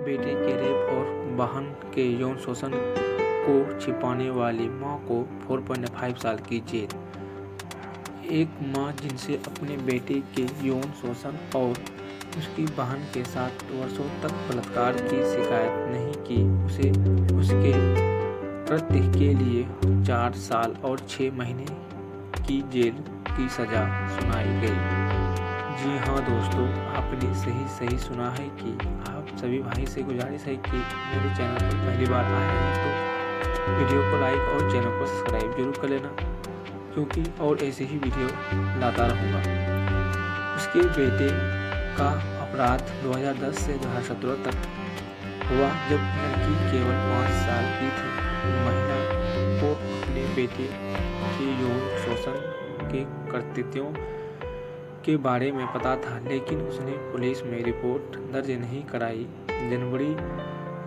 बेटे के रेप और बहन के यौन शोषण को छिपाने वाली मां को 4.5 साल की जेल। एक मां जिनसे अपने बेटे के यौन शोषण और उसकी बहन के साथ वर्षों तक बलात्कार की शिकायत नहीं की, उसे उसके कृत्य के लिए 4 साल और 6 महीने की जेल की सजा सुनाई गई। जी हाँ दोस्तों, आपने सही सुना है कि आप सभी भाई से गुजारिश है कि मेरे चैनल पर पहली बार आए हैं तो वीडियो को लाइक और चैनल को सब्सक्राइब जरूर कर लेना, क्योंकि और ऐसे ही वीडियो लाता रहूँगा। उसके बेटे का अपराध 2010 से 2017 तक हुआ, जब लड़की केवल 5 साल की थी। महिला को अपने बेटे के यौन शोषण के कृत्यों के बारे में पता था, लेकिन उसने पुलिस में रिपोर्ट दर्ज नहीं कराई। जनवरी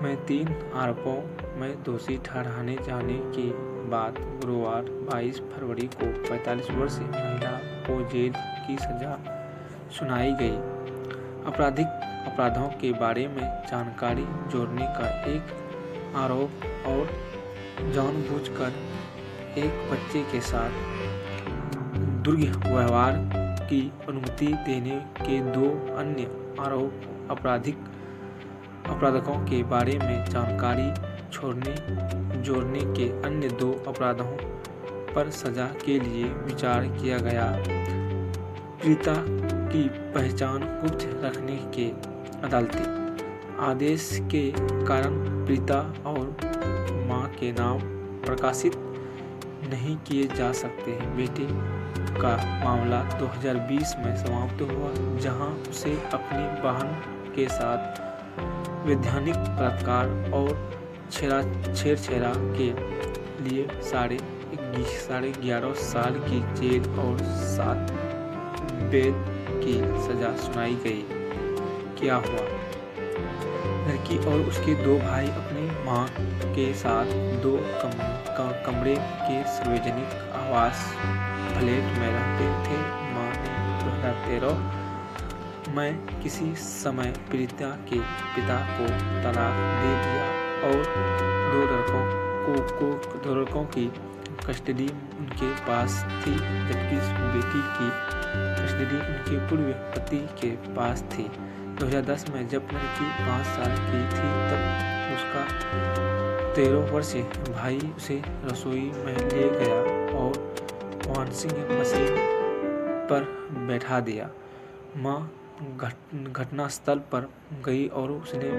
में 3 आरोपों में दोषी ठहराए जाने के बाद गुरुवार 22 फरवरी को 45 वर्षीय महिला को जेल की सजा सुनाई गई। अपराधों के बारे में जानकारी जोड़ने का एक आरोप और जानबूझकर एक बच्चे के साथ दुर्व्यवहार की अनुमति देने के 2 अन्य आरोप अपराधों के बारे में जानकारी जोड़ने के अन्य 2 अपराधों पर सजा के लिए विचार किया गया। पीड़िता की पहचान गुप्त रखने के अदालती आदेश के कारण पीड़िता और मां के नाम प्रकाशित नहीं किए जा सकते हैं। बेटे का मामला 2020 में समाप्त हुआ, जहां उसे अपनी बहन के साथ वैधानिक बलात्कार और छेड़छाड़ के लिए 11.5 साल की जेल और 7 बेद की सजा सुनाई गई। क्या हुआ? लड़की और उसके 2 भाई अपनी मां के साथ 2 कमरे के सार्वजनिक आवास फ्लैट में रहते थे। मां ने 2013 में किसी समय पीड़िता के पिता को तलाक दे दिया और 2 लड़कों की कस्टडी उनके पास थी, जबकि बेटी की कस्टडी उनके पूर्व पति के पास थी। 2010 में जब लड़की 5 साल की थी, तब उसका 13 वर्षीय भाई उसे रसोई में ले गया और वॉशिंग मशीन पर बैठा दिया। मां घटनास्थल पर गई और उसने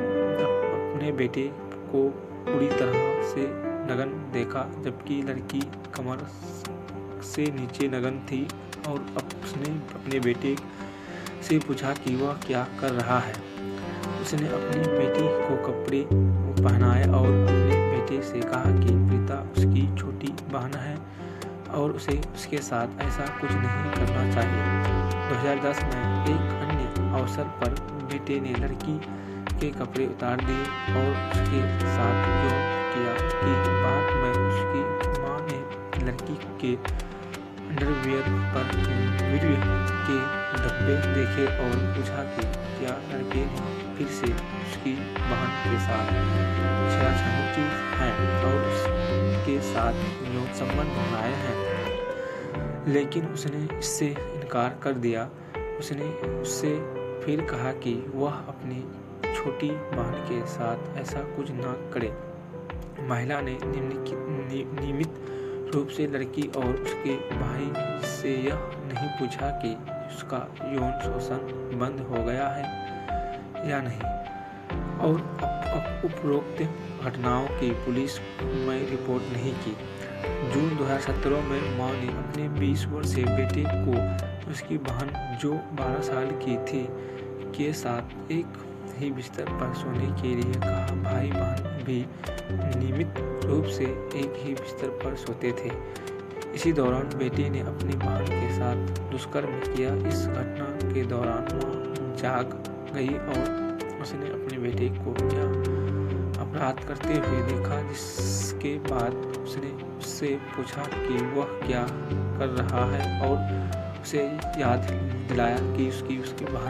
अपने बेटे को पूरी तरह से नग्न देखा, जबकि लड़की कमर से नीचे नग्न थी, और उसने अपने बेटे से पूछा कि वह क्या कर रहा है। उसने अपनी बेटी को कपड़े पहनाए और अपने बेटे से कहा कि प्रीता उसकी छोटी बहन है और उसे उसके साथ ऐसा कुछ नहीं करना चाहिए। 2010 में एक अन्य अवसर पर बेटे ने लड़की के कपड़े उतार दिए और उसके साथ यौन किया कि बाद में उसकी मां ने लड़की के अंडरवियर पर वीडियो के धब्बे देखे और पूछा कि क्या लड़के ने फिर से उसकी बहन के साथ छेड़छाड़ की है और उसके साथ यौन संबंध बनाए हैं, लेकिन उसने इससे इनकार कर दिया। उसने उससे फिर कहा कि वह अपनी छोटी बहन के साथ ऐसा कुछ न करे। महिला ने नियमित रूप से लड़की और उसके भाई से यह नहीं पूछा कि उसका यौन शोषण बंद हो गया है या नहीं, और उपरोक्त घटनाओं की पुलिस में रिपोर्ट नहीं की। जून 2017 में मां ने अपने 20 वर्षीय बेटे को उसकी बहन, जो 12 साल की थी, के साथ एक ही बिस्तर पर सोने के लिए कहा। भाई बहन भी नियमित रूप से एक ही बिस्तर पर सोते थे। इसी दौरान बेटे ने अपनी बहन के साथ दुष्कर्म किया। इस घटना के दौरान मां जाग गई और उसने अपने बेटे को यह अपराध करते हुए देखा, जिसके बाद उसने उससे पूछा कि वह क्या कर रहा है और उसे याद दिलाया कि उसकी बहन